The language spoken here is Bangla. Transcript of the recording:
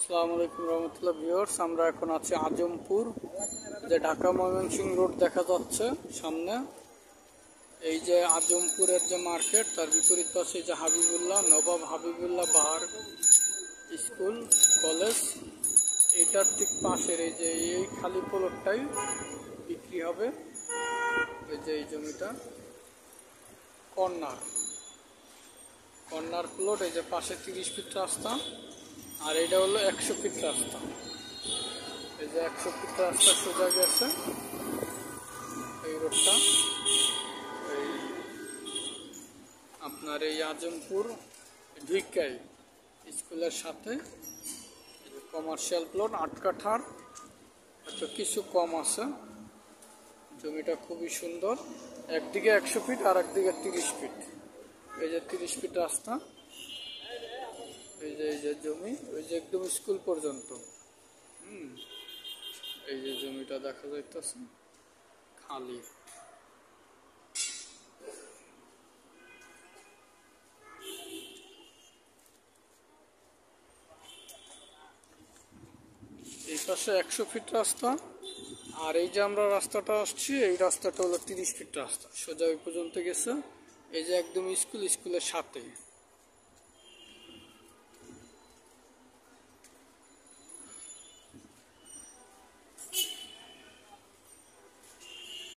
আসসালামু আলাইকুম রহমতুল্লাহ ভিউয়ার্স, আমরা এখন আছি আজমপুর। যে ঢাকা ময়মনসিংহ রোড দেখা যাচ্ছে সামনে, এই যে আজমপুরের যে মার্কেট, তার বিপরীত পাশে যে হাবিবুল্লাহ নবাব হাবিবুল্লাহ বাহার স্কুল কলেজ, এটার ঠিক পাশের এই যে এই খালি প্লটটাই বিক্রি হবে। এই যে এই জমিটা কর্নার প্লট, এই যে পাশে 30 ফিট রাস্তা, আর এটা হলো 100 ফিট রাস্তা। এই যে 100 ফিট রাস্তা সোজা গেছে এই রোডটা, এই আপনার এই আজমপুর ঢুইকাই স্কুলের সাথে কমার্শিয়াল প্লট 8 কাঠার, হয়তো কিছু কম আছে। জমিটা খুবই সুন্দর, একদিকে 100 ফিট আর একদিকে 30 ফিট। এই যে 30 ফিট রাস্তা, এই যে জমি, ওই যে একদম স্কুল পর্যন্ত। এই যে জমিটা দেখা যাইতেছে খালি। এই পাশে 100 ফিট রাস্তা, আর এই যে আমরা রাস্তাটা আসছি, এই রাস্তাটা হলো 30 ফিট রাস্তা, সোজা ওই পর্যন্ত গেছে। এই যে একদম স্কুলের সাথে।